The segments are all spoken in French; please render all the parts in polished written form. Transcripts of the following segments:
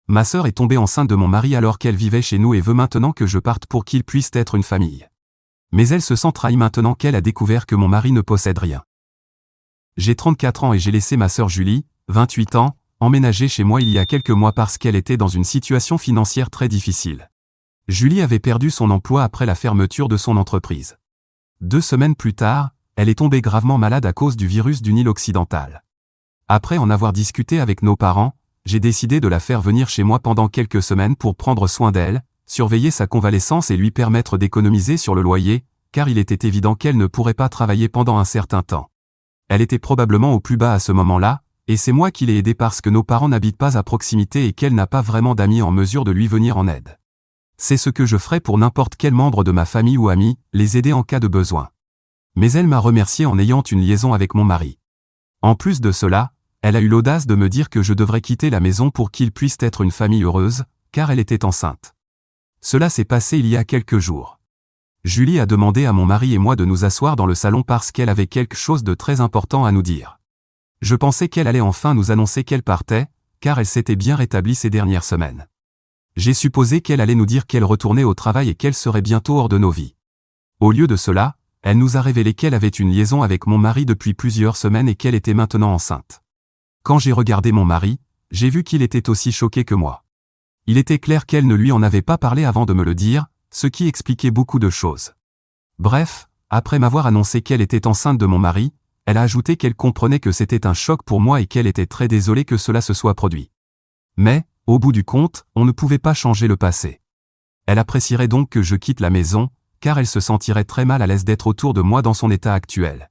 Ma sœur est tombée enceinte de mon mari alors qu'elle vivait chez nous et veut maintenant que je parte pour qu'il puisse être une famille. Mais elle se sent trahie maintenant qu'elle a découvert que mon mari ne possède rien. J'ai 34 ans et j'ai laissé ma sœur Julie, 28 ans, emménager chez moi il y a quelques mois parce qu'elle était dans une situation financière très difficile. Julie avait perdu son emploi après la fermeture de son entreprise. 2 semaines plus tard, elle est tombée gravement malade à cause du virus du Nil occidental. Après en avoir discuté avec nos parents, j'ai décidé de la faire venir chez moi pendant quelques semaines pour prendre soin d'elle, surveiller sa convalescence et lui permettre d'économiser sur le loyer, car il était évident qu'elle ne pourrait pas travailler pendant un certain temps. Elle était probablement au plus bas à ce moment-là, et c'est moi qui l'ai aidée parce que nos parents n'habitent pas à proximité et qu'elle n'a pas vraiment d'amis en mesure de lui venir en aide. C'est ce que je ferais pour n'importe quel membre de ma famille ou ami, les aider en cas de besoin. Mais elle m'a remercié en ayant une liaison avec mon mari. En plus de cela, elle a eu l'audace de me dire que je devrais quitter la maison pour qu'il puisse être une famille heureuse, car elle était enceinte. Cela s'est passé il y a quelques jours. Julie a demandé à mon mari et moi de nous asseoir dans le salon parce qu'elle avait quelque chose de très important à nous dire. Je pensais qu'elle allait enfin nous annoncer qu'elle partait, car elle s'était bien rétablie ces dernières semaines. J'ai supposé qu'elle allait nous dire qu'elle retournait au travail et qu'elle serait bientôt hors de nos vies. Au lieu de cela, elle nous a révélé qu'elle avait une liaison avec mon mari depuis plusieurs semaines et qu'elle était maintenant enceinte. Quand j'ai regardé mon mari, j'ai vu qu'il était aussi choqué que moi. Il était clair qu'elle ne lui en avait pas parlé avant de me le dire, ce qui expliquait beaucoup de choses. Bref, après m'avoir annoncé qu'elle était enceinte de mon mari, elle a ajouté qu'elle comprenait que c'était un choc pour moi et qu'elle était très désolée que cela se soit produit. Mais, au bout du compte, on ne pouvait pas changer le passé. Elle apprécierait donc que je quitte la maison, car elle se sentirait très mal à l'aise d'être autour de moi dans son état actuel.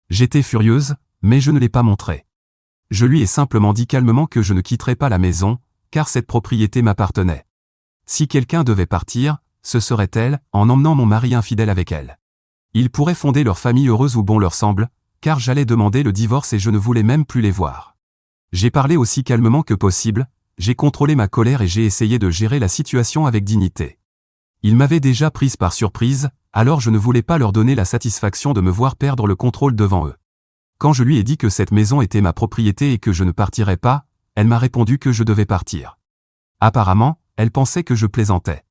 J'étais furieuse, mais je ne l'ai pas montré. Je lui ai simplement dit calmement que je ne quitterais pas la maison, car cette propriété m'appartenait. Si quelqu'un devait partir, ce serait elle, en emmenant mon mari infidèle avec elle. Ils pourraient fonder leur famille heureuse où bon leur semble, car j'allais demander le divorce et je ne voulais même plus les voir. J'ai parlé aussi calmement que possible, j'ai contrôlé ma colère et j'ai essayé de gérer la situation avec dignité. Ils m'avaient déjà prise par surprise, alors je ne voulais pas leur donner la satisfaction de me voir perdre le contrôle devant eux. Quand je lui ai dit que cette maison était ma propriété et que je ne partirais pas, elle m'a répondu que je devais partir. Apparemment, elle pensait que je plaisantais.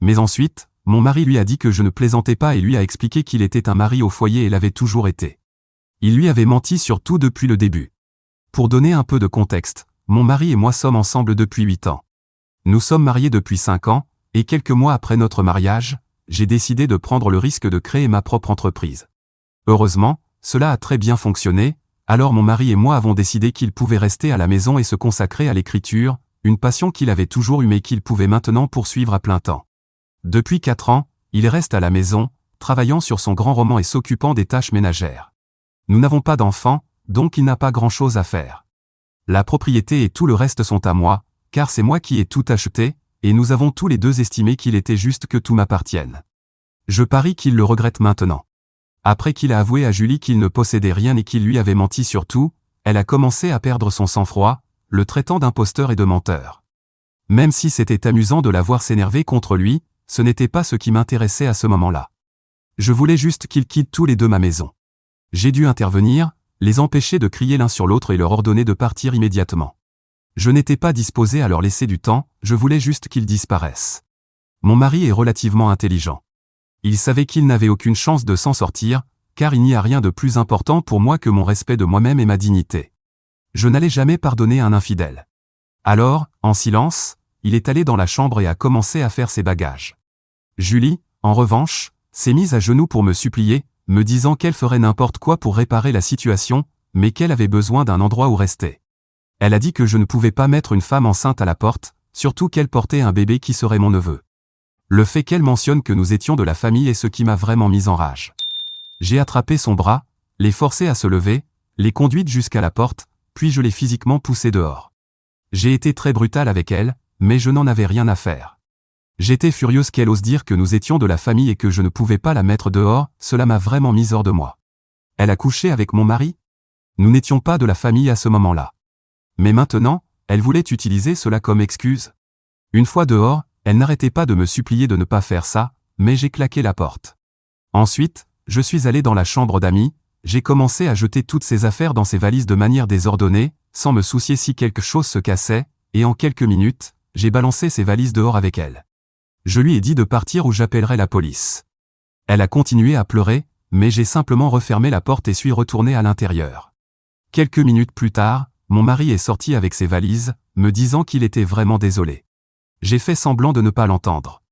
Mais ensuite, mon mari lui a dit que je ne plaisantais pas et lui a expliqué qu'il était un mari au foyer et l'avait toujours été. Il lui avait menti sur tout depuis le début. Pour donner un peu de contexte, mon mari et moi sommes ensemble depuis 8 ans. Nous sommes mariés depuis 5 ans, et quelques mois après notre mariage, j'ai décidé de prendre le risque de créer ma propre entreprise. Heureusement, cela a très bien fonctionné, alors mon mari et moi avons décidé qu'il pouvait rester à la maison et se consacrer à l'écriture, une passion qu'il avait toujours eue mais qu'il pouvait maintenant poursuivre à plein temps. Depuis 4 ans, il reste à la maison, travaillant sur son grand roman et s'occupant des tâches ménagères. Nous n'avons pas d'enfants, donc il n'a pas grand-chose à faire. La propriété et tout le reste sont à moi, car c'est moi qui ai tout acheté, et nous avons tous les deux estimé qu'il était juste que tout m'appartienne. Je parie qu'il le regrette maintenant. Après qu'il a avoué à Julie qu'il ne possédait rien et qu'il lui avait menti sur tout, elle a commencé à perdre son sang-froid, le traitant d'imposteur et de menteur. Même si c'était amusant de la voir s'énerver contre lui, ce n'était pas ce qui m'intéressait à ce moment-là. Je voulais juste qu'ils quittent tous les deux ma maison. J'ai dû intervenir, les empêcher de crier l'un sur l'autre et leur ordonner de partir immédiatement. Je n'étais pas disposé à leur laisser du temps, je voulais juste qu'ils disparaissent. Mon mari est relativement intelligent. Il savait qu'il n'avait aucune chance de s'en sortir, car il n'y a rien de plus important pour moi que mon respect de moi-même et ma dignité. Je n'allais jamais pardonner un infidèle. Alors, en silence, il est allé dans la chambre et a commencé à faire ses bagages. Julie, en revanche, s'est mise à genoux pour me supplier, me disant qu'elle ferait n'importe quoi pour réparer la situation, mais qu'elle avait besoin d'un endroit où rester. Elle a dit que je ne pouvais pas mettre une femme enceinte à la porte, surtout qu'elle portait un bébé qui serait mon neveu. Le fait qu'elle mentionne que nous étions de la famille est ce qui m'a vraiment mis en rage. J'ai attrapé son bras, les forcé à se lever, les conduite jusqu'à la porte, puis je l'ai physiquement poussée dehors. J'ai été très brutal avec elle, mais je n'en avais rien à faire. J'étais furieuse qu'elle ose dire que nous étions de la famille et que je ne pouvais pas la mettre dehors, cela m'a vraiment mis hors de moi. Elle a couché avec mon mari? Nous n'étions pas de la famille à ce moment-là. Mais maintenant, elle voulait utiliser cela comme excuse. Une fois dehors, elle n'arrêtait pas de me supplier de ne pas faire ça, mais j'ai claqué la porte. Ensuite, je suis allé dans la chambre d'amis, j'ai commencé à jeter toutes ses affaires dans ses valises de manière désordonnée, sans me soucier si quelque chose se cassait, et en quelques minutes, j'ai balancé ses valises dehors avec elle. Je lui ai dit de partir ou j'appellerai la police. Elle a continué à pleurer, mais j'ai simplement refermé la porte et suis retourné à l'intérieur. Quelques minutes plus tard, mon mari est sorti avec ses valises, me disant qu'il était vraiment désolé. J'ai fait semblant de ne pas l'entendre.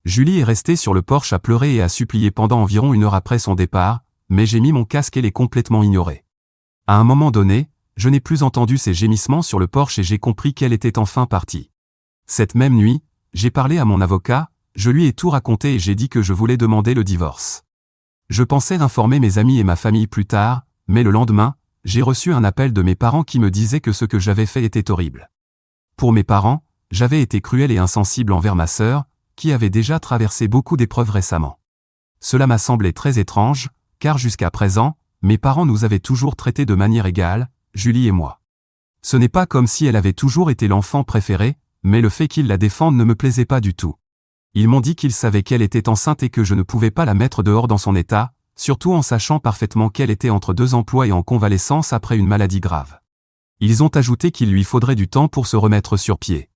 Julie est restée sur le porche à pleurer et à supplier pendant environ 1 heure après son départ, mais j'ai mis mon casque et l'ai complètement ignoré. À un moment donné, je n'ai plus entendu ses gémissements sur le porche et j'ai compris qu'elle était enfin partie. Cette même nuit, j'ai parlé à mon avocat, je lui ai tout raconté et j'ai dit que je voulais demander le divorce. Je pensais informer mes amis et ma famille plus tard, mais le lendemain, j'ai reçu un appel de mes parents qui me disaient que ce que j'avais fait était horrible. Pour mes parents, j'avais été cruel et insensible envers ma sœur, qui avait déjà traversé beaucoup d'épreuves récemment. Cela m'a semblé très étrange, car jusqu'à présent, mes parents nous avaient toujours traités de manière égale, Julie et moi. Ce n'est pas comme si elle avait toujours été l'enfant préféré, mais le fait qu'ils la défendent ne me plaisait pas du tout. Ils m'ont dit qu'ils savaient qu'elle était enceinte et que je ne pouvais pas la mettre dehors dans son état, surtout en sachant parfaitement qu'elle était entre 2 emplois et en convalescence après une maladie grave. Ils ont ajouté qu'il lui faudrait du temps pour se remettre sur pied.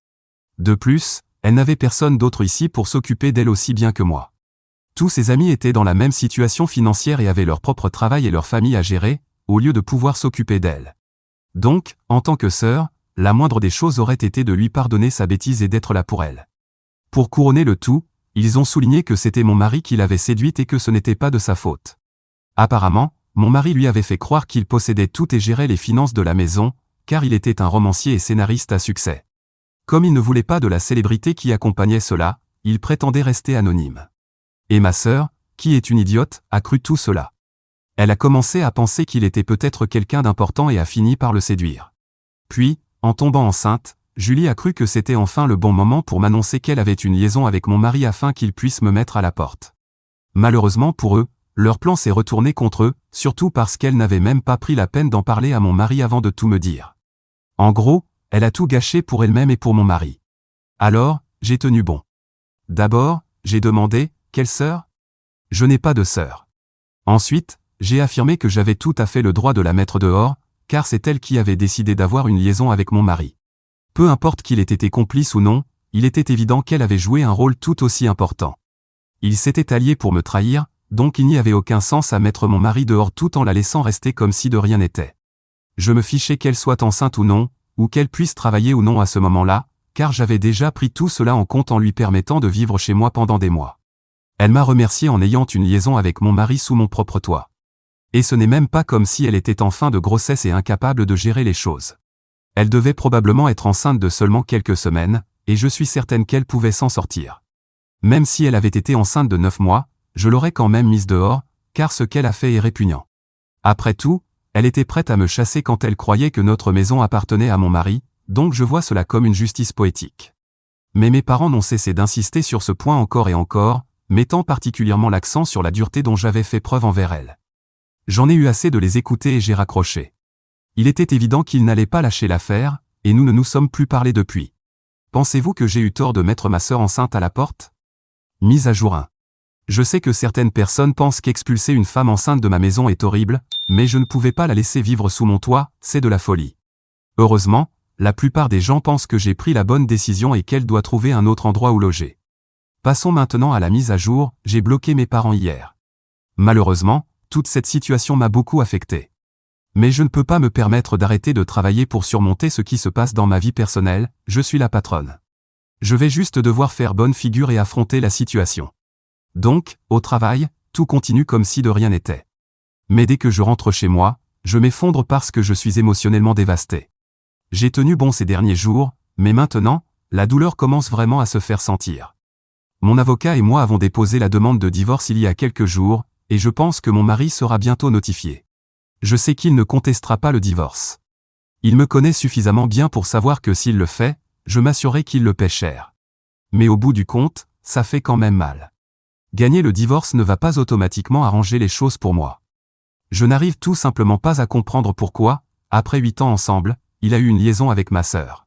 De plus, elle n'avait personne d'autre ici pour s'occuper d'elle aussi bien que moi. Tous ses amis étaient dans la même situation financière et avaient leur propre travail et leur famille à gérer, au lieu de pouvoir s'occuper d'elle. Donc, en tant que sœur, la moindre des choses aurait été de lui pardonner sa bêtise et d'être là pour elle. Pour couronner le tout, ils ont souligné que c'était mon mari qui l'avait séduite et que ce n'était pas de sa faute. Apparemment, mon mari lui avait fait croire qu'il possédait tout et gérait les finances de la maison, car il était un romancier et scénariste à succès. Comme il ne voulait pas de la célébrité qui accompagnait cela, il prétendait rester anonyme. Et ma sœur, qui est une idiote, a cru tout cela. Elle a commencé à penser qu'il était peut-être quelqu'un d'important et a fini par le séduire. Puis, en tombant enceinte, Julie a cru que c'était enfin le bon moment pour m'annoncer qu'elle avait une liaison avec mon mari afin qu'il puisse me mettre à la porte. Malheureusement pour eux, leur plan s'est retourné contre eux, surtout parce qu'elle n'avait même pas pris la peine d'en parler à mon mari avant de tout me dire. En gros, elle a tout gâché pour elle-même et pour mon mari. Alors, j'ai tenu bon. D'abord, j'ai demandé, quelle sœur ? Je n'ai pas de sœur. Ensuite, j'ai affirmé que j'avais tout à fait le droit de la mettre dehors, car c'est elle qui avait décidé d'avoir une liaison avec mon mari. Peu importe qu'il ait été complice ou non, il était évident qu'elle avait joué un rôle tout aussi important. Ils s'étaient alliés pour me trahir, donc il n'y avait aucun sens à mettre mon mari dehors tout en la laissant rester comme si de rien n'était. Je me fichais qu'elle soit enceinte ou non, ou qu'elle puisse travailler ou non à ce moment-là, car j'avais déjà pris tout cela en compte en lui permettant de vivre chez moi pendant des mois. Elle m'a remercié en ayant une liaison avec mon mari sous mon propre toit. Et ce n'est même pas comme si elle était en fin de grossesse et incapable de gérer les choses. Elle devait probablement être enceinte de seulement quelques semaines, et je suis certaine qu'elle pouvait s'en sortir. Même si elle avait été enceinte de 9 mois, je l'aurais quand même mise dehors, car ce qu'elle a fait est répugnant. Après tout, elle était prête à me chasser quand elle croyait que notre maison appartenait à mon mari, donc je vois cela comme une justice poétique. Mais mes parents n'ont cessé d'insister sur ce point encore et encore, mettant particulièrement l'accent sur la dureté dont j'avais fait preuve envers elle. J'en ai eu assez de les écouter et j'ai raccroché. Il était évident qu'ils n'allaient pas lâcher l'affaire, et nous ne nous sommes plus parlé depuis. Pensez-vous que j'ai eu tort de mettre ma sœur enceinte à la porte ? Mise à jour 1. Je sais que certaines personnes pensent qu'expulser une femme enceinte de ma maison est horrible, mais je ne pouvais pas la laisser vivre sous mon toit, c'est de la folie. Heureusement, la plupart des gens pensent que j'ai pris la bonne décision et qu'elle doit trouver un autre endroit où loger. Passons maintenant à la mise à jour, j'ai bloqué mes parents hier. Malheureusement, toute cette situation m'a beaucoup affecté. Mais je ne peux pas me permettre d'arrêter de travailler pour surmonter ce qui se passe dans ma vie personnelle, je suis la patronne. Je vais juste devoir faire bonne figure et affronter la situation. Donc, au travail, tout continue comme si de rien n'était. Mais dès que je rentre chez moi, je m'effondre parce que je suis émotionnellement dévasté. J'ai tenu bon ces derniers jours, mais maintenant, la douleur commence vraiment à se faire sentir. Mon avocat et moi avons déposé la demande de divorce il y a quelques jours, et je pense que mon mari sera bientôt notifié. Je sais qu'il ne contestera pas le divorce. Il me connaît suffisamment bien pour savoir que s'il le fait, je m'assurerai qu'il le paie cher. Mais au bout du compte, ça fait quand même mal. Gagner le divorce ne va pas automatiquement arranger les choses pour moi. Je n'arrive tout simplement pas à comprendre pourquoi, après 8 ans ensemble, il a eu une liaison avec ma sœur.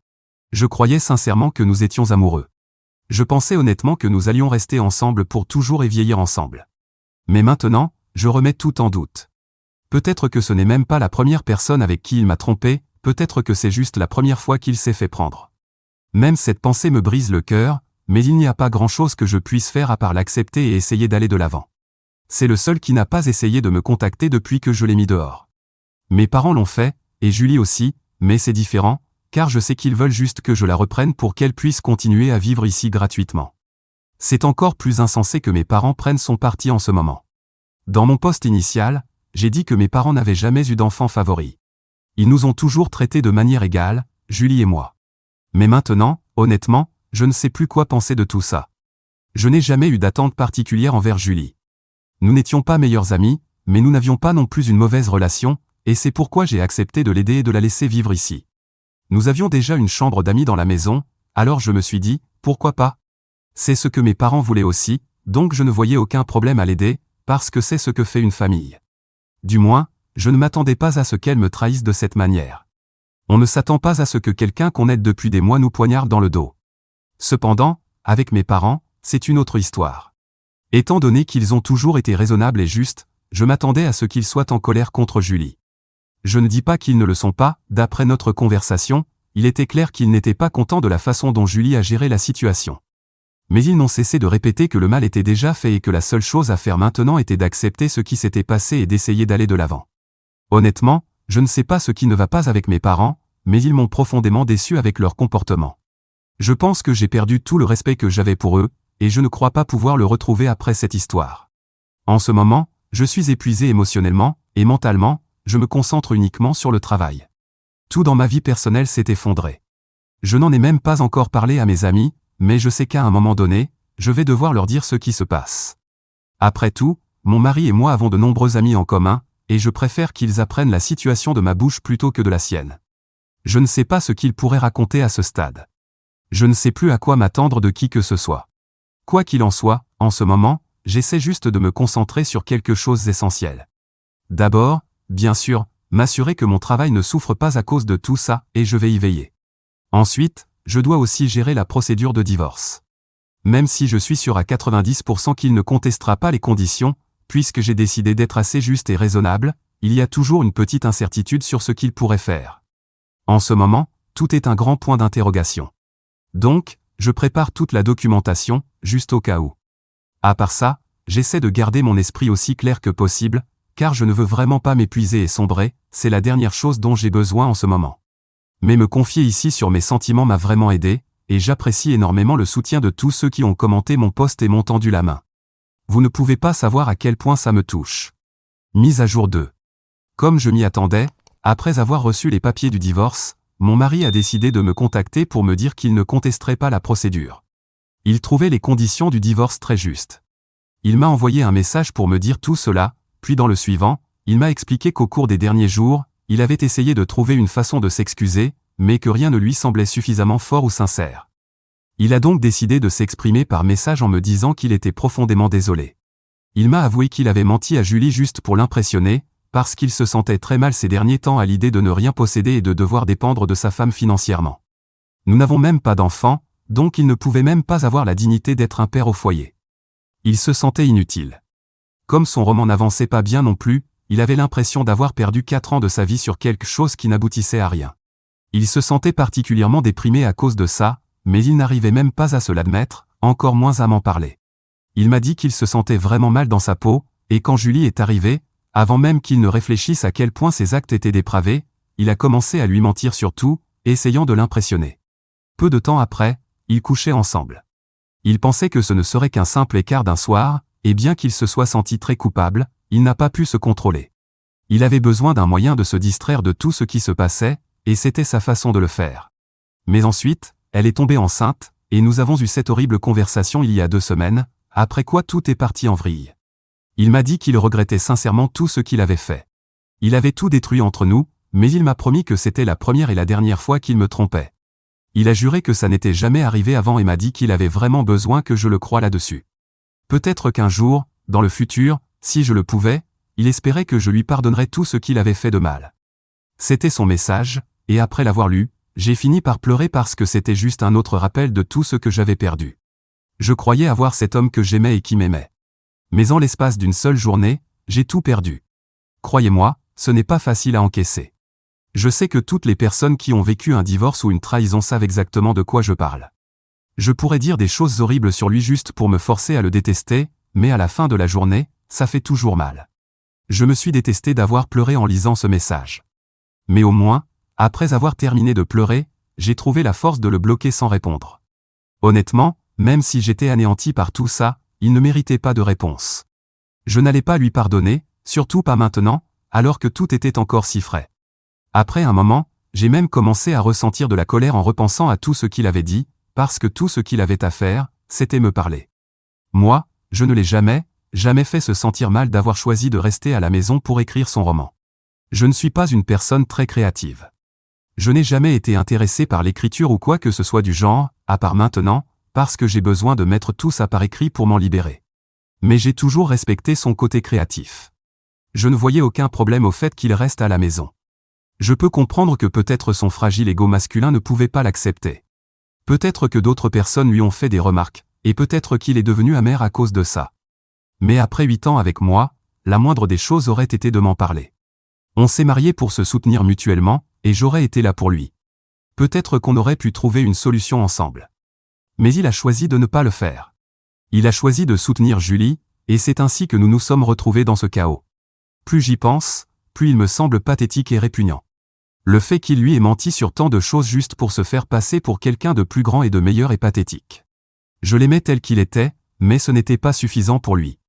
Je croyais sincèrement que nous étions amoureux. Je pensais honnêtement que nous allions rester ensemble pour toujours et vieillir ensemble. Mais maintenant, je remets tout en doute. Peut-être que ce n'est même pas la première personne avec qui il m'a trompé, peut-être que c'est juste la première fois qu'il s'est fait prendre. Même cette pensée me brise le cœur, mais il n'y a pas grand-chose que je puisse faire à part l'accepter et essayer d'aller de l'avant. C'est le seul qui n'a pas essayé de me contacter depuis que je l'ai mis dehors. Mes parents l'ont fait, et Julie aussi, mais c'est différent, car je sais qu'ils veulent juste que je la reprenne pour qu'elle puisse continuer à vivre ici gratuitement. C'est encore plus insensé que mes parents prennent son parti en ce moment. Dans mon post initial, j'ai dit que mes parents n'avaient jamais eu d'enfant favori. Ils nous ont toujours traités de manière égale, Julie et moi. Mais maintenant, honnêtement, je ne sais plus quoi penser de tout ça. Je n'ai jamais eu d'attente particulière envers Julie. Nous n'étions pas meilleurs amis, mais nous n'avions pas non plus une mauvaise relation, et c'est pourquoi j'ai accepté de l'aider et de la laisser vivre ici. Nous avions déjà une chambre d'amis dans la maison, alors je me suis dit, pourquoi pas? C'est ce que mes parents voulaient aussi, donc je ne voyais aucun problème à l'aider, parce que c'est ce que fait une famille. Du moins, je ne m'attendais pas à ce qu'elle me trahisse de cette manière. On ne s'attend pas à ce que quelqu'un qu'on aide depuis des mois nous poignarde dans le dos. Cependant, avec mes parents, c'est une autre histoire. Étant donné qu'ils ont toujours été raisonnables et justes, je m'attendais à ce qu'ils soient en colère contre Julie. Je ne dis pas qu'ils ne le sont pas, d'après notre conversation, il était clair qu'ils n'étaient pas contents de la façon dont Julie a géré la situation. Mais ils n'ont cessé de répéter que le mal était déjà fait et que la seule chose à faire maintenant était d'accepter ce qui s'était passé et d'essayer d'aller de l'avant. Honnêtement, je ne sais pas ce qui ne va pas avec mes parents, mais ils m'ont profondément déçu avec leur comportement. Je pense que j'ai perdu tout le respect que j'avais pour eux, et je ne crois pas pouvoir le retrouver après cette histoire. En ce moment, je suis épuisé émotionnellement, et mentalement, je me concentre uniquement sur le travail. Tout dans ma vie personnelle s'est effondré. Je n'en ai même pas encore parlé à mes amis, mais je sais qu'à un moment donné, je vais devoir leur dire ce qui se passe. Après tout, mon mari et moi avons de nombreux amis en commun, et je préfère qu'ils apprennent la situation de ma bouche plutôt que de la sienne. Je ne sais pas ce qu'ils pourraient raconter à ce stade. Je ne sais plus à quoi m'attendre de qui que ce soit. Quoi qu'il en soit, en ce moment, j'essaie juste de me concentrer sur quelque chose d'essentiel. D'abord, bien sûr, m'assurer que mon travail ne souffre pas à cause de tout ça, et je vais y veiller. Ensuite, je dois aussi gérer la procédure de divorce. Même si je suis sûr à 90% qu'il ne contestera pas les conditions, puisque j'ai décidé d'être assez juste et raisonnable, il y a toujours une petite incertitude sur ce qu'il pourrait faire. En ce moment, tout est un grand point d'interrogation. Donc, je prépare toute la documentation, juste au cas où. À part ça, j'essaie de garder mon esprit aussi clair que possible, car je ne veux vraiment pas m'épuiser et sombrer, c'est la dernière chose dont j'ai besoin en ce moment. Mais me confier ici sur mes sentiments m'a vraiment aidé, et j'apprécie énormément le soutien de tous ceux qui ont commenté mon post et m'ont tendu la main. Vous ne pouvez pas savoir à quel point ça me touche. Mise à jour 2. Comme je m'y attendais, après avoir reçu les papiers du divorce, mon mari a décidé de me contacter pour me dire qu'il ne contesterait pas la procédure. Il trouvait les conditions du divorce très justes. Il m'a envoyé un message pour me dire tout cela, puis dans le suivant, il m'a expliqué qu'au cours des derniers jours, il avait essayé de trouver une façon de s'excuser, mais que rien ne lui semblait suffisamment fort ou sincère. Il a donc décidé de s'exprimer par message en me disant qu'il était profondément désolé. Il m'a avoué qu'il avait menti à Julie juste pour l'impressionner, parce qu'il se sentait très mal ces derniers temps à l'idée de ne rien posséder et de devoir dépendre de sa femme financièrement. Nous n'avons même pas d'enfants, donc il ne pouvait même pas avoir la dignité d'être un père au foyer. Il se sentait inutile. Comme son roman n'avançait pas bien non plus, il avait l'impression d'avoir perdu 4 ans de sa vie sur quelque chose qui n'aboutissait à rien. Il se sentait particulièrement déprimé à cause de ça, mais il n'arrivait même pas à se l'admettre, encore moins à m'en parler. Il m'a dit qu'il se sentait vraiment mal dans sa peau, et quand Julie est arrivée, avant même qu'il ne réfléchisse à quel point ses actes étaient dépravés, il a commencé à lui mentir sur tout, essayant de l'impressionner. Peu de temps après, ils couchaient ensemble. Il pensait que ce ne serait qu'un simple écart d'un soir, et bien qu'il se soit senti très coupable, il n'a pas pu se contrôler. Il avait besoin d'un moyen de se distraire de tout ce qui se passait, et c'était sa façon de le faire. Mais ensuite, elle est tombée enceinte, et nous avons eu cette horrible conversation il y a 2 semaines, après quoi tout est parti en vrille. Il m'a dit qu'il regrettait sincèrement tout ce qu'il avait fait. Il avait tout détruit entre nous, mais il m'a promis que c'était la première et la dernière fois qu'il me trompait. Il a juré que ça n'était jamais arrivé avant et m'a dit qu'il avait vraiment besoin que je le croie là-dessus. Peut-être qu'un jour, dans le futur, si je le pouvais, il espérait que je lui pardonnerais tout ce qu'il avait fait de mal. C'était son message, et après l'avoir lu, j'ai fini par pleurer parce que c'était juste un autre rappel de tout ce que j'avais perdu. Je croyais avoir cet homme que j'aimais et qui m'aimait. Mais en l'espace d'une seule journée, j'ai tout perdu. Croyez-moi, ce n'est pas facile à encaisser. Je sais que toutes les personnes qui ont vécu un divorce ou une trahison savent exactement de quoi je parle. Je pourrais dire des choses horribles sur lui juste pour me forcer à le détester, mais à la fin de la journée, ça fait toujours mal. Je me suis détesté d'avoir pleuré en lisant ce message. Mais au moins, après avoir terminé de pleurer, j'ai trouvé la force de le bloquer sans répondre. Honnêtement, même si j'étais anéanti par tout ça, il ne méritait pas de réponse. Je n'allais pas lui pardonner, surtout pas maintenant, alors que tout était encore si frais. Après un moment, j'ai même commencé à ressentir de la colère en repensant à tout ce qu'il avait dit, parce que tout ce qu'il avait à faire, c'était me parler. Moi, je ne l'ai jamais fait se sentir mal d'avoir choisi de rester à la maison pour écrire son roman. Je ne suis pas une personne très créative. Je n'ai jamais été intéressé par l'écriture ou quoi que ce soit du genre, à part maintenant, parce que j'ai besoin de mettre tout ça par écrit pour m'en libérer. Mais j'ai toujours respecté son côté créatif. Je ne voyais aucun problème au fait qu'il reste à la maison. Je peux comprendre que peut-être son fragile ego masculin ne pouvait pas l'accepter. Peut-être que d'autres personnes lui ont fait des remarques, et peut-être qu'il est devenu amer à cause de ça. Mais après 8 ans avec moi, la moindre des choses aurait été de m'en parler. On s'est mariés pour se soutenir mutuellement, et j'aurais été là pour lui. Peut-être qu'on aurait pu trouver une solution ensemble. Mais il a choisi de ne pas le faire. Il a choisi de soutenir Julie, et c'est ainsi que nous nous sommes retrouvés dans ce chaos. Plus j'y pense, plus il me semble pathétique et répugnant. Le fait qu'il lui ait menti sur tant de choses juste pour se faire passer pour quelqu'un de plus grand et de meilleur est pathétique. Je l'aimais tel qu'il était, mais ce n'était pas suffisant pour lui.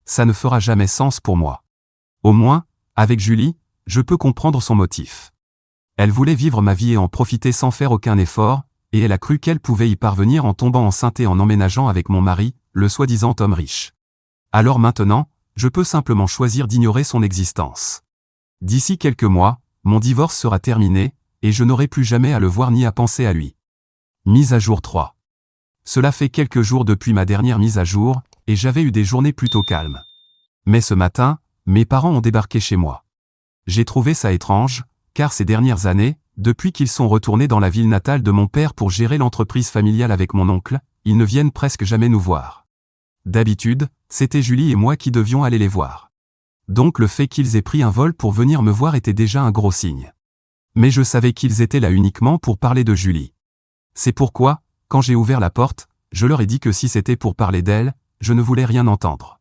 Ça ne fera jamais sens pour moi. Au moins, avec Julie, je peux comprendre son motif. Elle voulait vivre ma vie et en profiter sans faire aucun effort, et elle a cru qu'elle pouvait y parvenir en tombant enceinte et en emménageant avec mon mari, le soi-disant homme riche. Alors maintenant, je peux simplement choisir d'ignorer son existence. D'ici quelques mois, mon divorce sera terminé, et je n'aurai plus jamais à le voir ni à penser à lui. Mise à jour 3. Cela fait quelques jours depuis ma dernière mise à jour, et j'avais eu des journées plutôt calmes. Mais ce matin, mes parents ont débarqué chez moi. J'ai trouvé ça étrange, car ces dernières années, depuis qu'ils sont retournés dans la ville natale de mon père pour gérer l'entreprise familiale avec mon oncle, ils ne viennent presque jamais nous voir. D'habitude, c'était Julie et moi qui devions aller les voir. Donc le fait qu'ils aient pris un vol pour venir me voir était déjà un gros signe. Mais je savais qu'ils étaient là uniquement pour parler de Julie. C'est pourquoi, quand j'ai ouvert la porte, je leur ai dit que si c'était pour parler d'elle, je ne voulais rien entendre.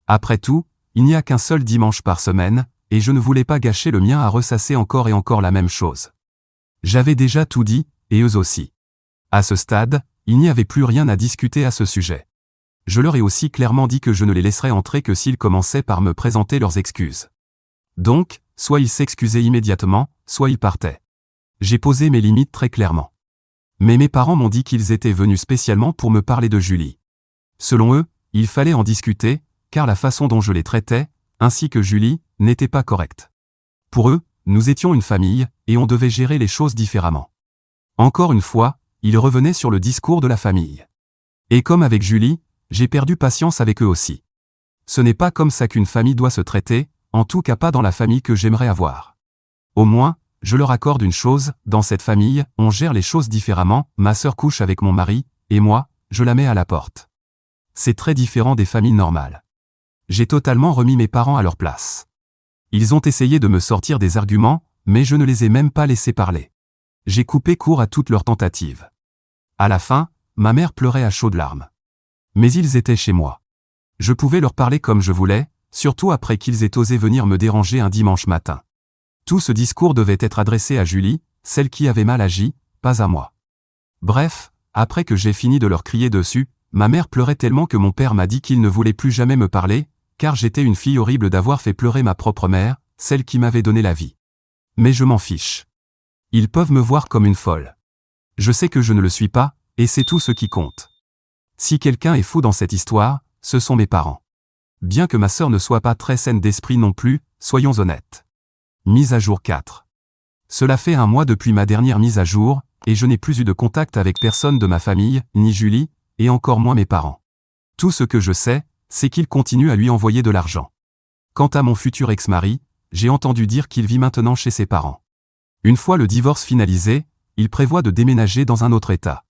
Après tout, il n'y a qu'un seul dimanche par semaine, et je ne voulais pas gâcher le mien à ressasser encore et encore la même chose. J'avais déjà tout dit, et eux aussi. À ce stade, il n'y avait plus rien à discuter à ce sujet. Je leur ai aussi clairement dit que je ne les laisserais entrer que s'ils commençaient par me présenter leurs excuses. Donc, soit ils s'excusaient immédiatement, soit ils partaient. J'ai posé mes limites très clairement. Mais mes parents m'ont dit qu'ils étaient venus spécialement pour me parler de Julie. Selon eux, il fallait en discuter, car la façon dont je les traitais, ainsi que Julie, n'était pas correcte. Pour eux, nous étions une famille, et on devait gérer les choses différemment. Encore une fois, ils revenaient sur le discours de la famille. Et comme avec Julie, j'ai perdu patience avec eux aussi. Ce n'est pas comme ça qu'une famille doit se traiter, en tout cas pas dans la famille que j'aimerais avoir. Au moins, je leur accorde une chose, dans cette famille, on gère les choses différemment, ma sœur couche avec mon mari, et moi, je la mets à la porte. C'est très différent des familles normales. J'ai totalement remis mes parents à leur place. Ils ont essayé de me sortir des arguments, mais je ne les ai même pas laissés parler. J'ai coupé court à toutes leurs tentatives. À la fin, ma mère pleurait à chaudes larmes. Mais ils étaient chez moi. Je pouvais leur parler comme je voulais, surtout après qu'ils aient osé venir me déranger un dimanche matin. Tout ce discours devait être adressé à Julie, celle qui avait mal agi, pas à moi. Bref, après que j'ai fini de leur crier dessus, ma mère pleurait tellement que mon père m'a dit qu'il ne voulait plus jamais me parler, car j'étais une fille horrible d'avoir fait pleurer ma propre mère, celle qui m'avait donné la vie. Mais je m'en fiche. Ils peuvent me voir comme une folle. Je sais que je ne le suis pas, et c'est tout ce qui compte. Si quelqu'un est fou dans cette histoire, ce sont mes parents. Bien que ma sœur ne soit pas très saine d'esprit non plus, soyons honnêtes. Mise à jour 4. Cela fait 1 mois depuis ma dernière mise à jour, et je n'ai plus eu de contact avec personne de ma famille, ni Julie, et encore moins mes parents. Tout ce que je sais, c'est qu'il continue à lui envoyer de l'argent. Quant à mon futur ex-mari, j'ai entendu dire qu'il vit maintenant chez ses parents. Une fois le divorce finalisé, il prévoit de déménager dans un autre état.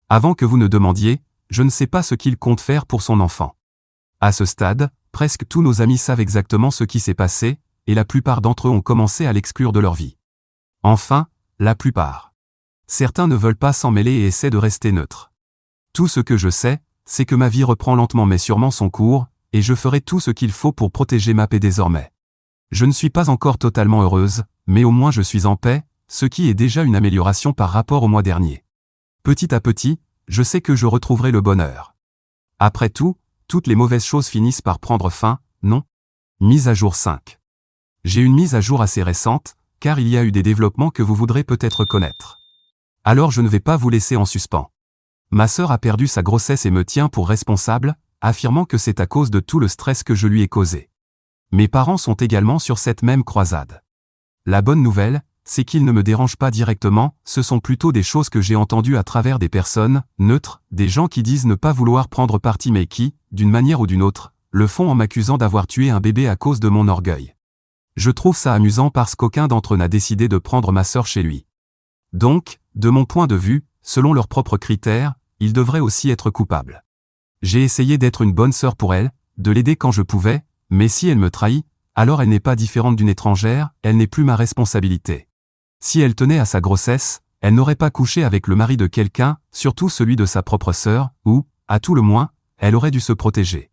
Avant que vous ne demandiez, je ne sais pas ce qu'il compte faire pour son enfant. À ce stade, presque tous nos amis savent exactement ce qui s'est passé, et la plupart d'entre eux ont commencé à l'exclure de leur vie. Enfin, la plupart. Certains ne veulent pas s'en mêler et essaient de rester neutres. Tout ce que je sais, c'est que ma vie reprend lentement mais sûrement son cours, et je ferai tout ce qu'il faut pour protéger ma paix désormais. Je ne suis pas encore totalement heureuse, mais au moins je suis en paix, ce qui est déjà une amélioration par rapport au mois dernier. Petit à petit, je sais que je retrouverai le bonheur. Après tout, toutes les mauvaises choses finissent par prendre fin, non? Mise à jour 5. J'ai une mise à jour assez récente, car il y a eu des développements que vous voudrez peut-être connaître. Alors je ne vais pas vous laisser en suspens. Ma sœur a perdu sa grossesse et me tient pour responsable, affirmant que c'est à cause de tout le stress que je lui ai causé. Mes parents sont également sur cette même croisade. La bonne nouvelle, c'est qu'ils ne me dérangent pas directement, ce sont plutôt des choses que j'ai entendues à travers des personnes neutres, des gens qui disent ne pas vouloir prendre parti mais qui, d'une manière ou d'une autre, le font en m'accusant d'avoir tué un bébé à cause de mon orgueil. Je trouve ça amusant parce qu'aucun d'entre eux n'a décidé de prendre ma sœur chez lui. Donc, de mon point de vue, selon leurs propres critères, ils devraient aussi être coupables. J'ai essayé d'être une bonne sœur pour elle, de l'aider quand je pouvais, mais si elle me trahit, alors elle n'est pas différente d'une étrangère, elle n'est plus ma responsabilité. Si elle tenait à sa grossesse, elle n'aurait pas couché avec le mari de quelqu'un, surtout celui de sa propre sœur, ou, à tout le moins, elle aurait dû se protéger.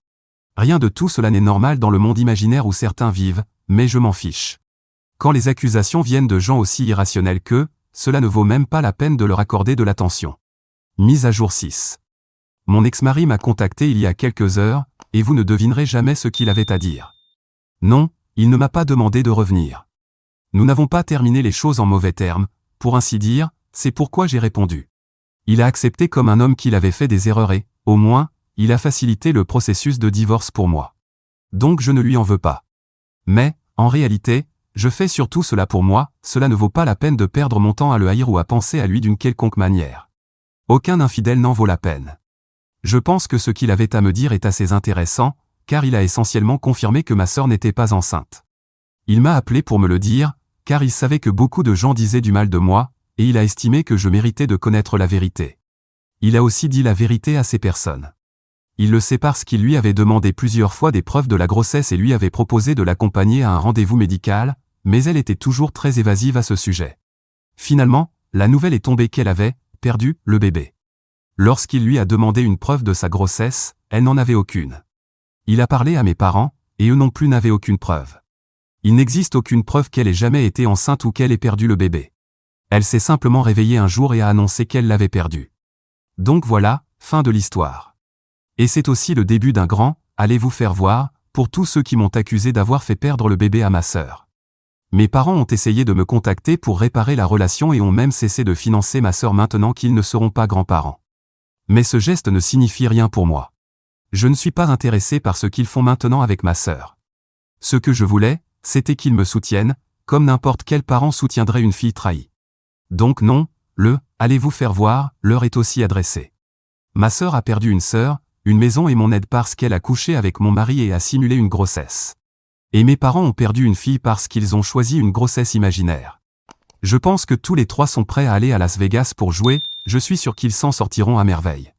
Rien de tout cela n'est normal dans le monde imaginaire où certains vivent, mais je m'en fiche. Quand les accusations viennent de gens aussi irrationnels qu'eux, cela ne vaut même pas la peine de leur accorder de l'attention. Mise à jour 6. Mon ex-mari m'a contacté il y a quelques heures, et vous ne devinerez jamais ce qu'il avait à dire. Non, il ne m'a pas demandé de revenir. Nous n'avons pas terminé les choses en mauvais termes, pour ainsi dire, c'est pourquoi j'ai répondu. Il a accepté comme un homme qu'il avait fait des erreurs et, au moins, il a facilité le processus de divorce pour moi. Donc je ne lui en veux pas. Mais, en réalité, je fais surtout cela pour moi, cela ne vaut pas la peine de perdre mon temps à le haïr ou à penser à lui d'une quelconque manière. Aucun infidèle n'en vaut la peine. Je pense que ce qu'il avait à me dire est assez intéressant, car il a essentiellement confirmé que ma sœur n'était pas enceinte. Il m'a appelé pour me le dire, car il savait que beaucoup de gens disaient du mal de moi, et il a estimé que je méritais de connaître la vérité. Il a aussi dit la vérité à ces personnes. Il le sait parce qu'il lui avait demandé plusieurs fois des preuves de la grossesse et lui avait proposé de l'accompagner à un rendez-vous médical, mais elle était toujours très évasive à ce sujet. Finalement, la nouvelle est tombée qu'elle avait perdu le bébé. Lorsqu'il lui a demandé une preuve de sa grossesse, elle n'en avait aucune. Il a parlé à mes parents, et eux non plus n'avaient aucune preuve. Il n'existe aucune preuve qu'elle ait jamais été enceinte ou qu'elle ait perdu le bébé. Elle s'est simplement réveillée un jour et a annoncé qu'elle l'avait perdu. Donc voilà, fin de l'histoire. Et c'est aussi le début d'un grand « allez vous faire voir » pour tous ceux qui m'ont accusé d'avoir fait perdre le bébé à ma sœur. Mes parents ont essayé de me contacter pour réparer la relation et ont même cessé de financer ma sœur maintenant qu'ils ne seront pas grands-parents. Mais ce geste ne signifie rien pour moi. Je ne suis pas intéressé par ce qu'ils font maintenant avec ma sœur. Ce que je voulais, c'était qu'ils me soutiennent, comme n'importe quel parent soutiendrait une fille trahie. Donc non, allez vous faire voir, leur est aussi adressé. Ma sœur a perdu une sœur, une maison et mon aide parce qu'elle a couché avec mon mari et a simulé une grossesse. Et mes parents ont perdu une fille parce qu'ils ont choisi une grossesse imaginaire. Je pense que tous les trois sont prêts à aller à Las Vegas pour jouer, je suis sûr qu'ils s'en sortiront à merveille.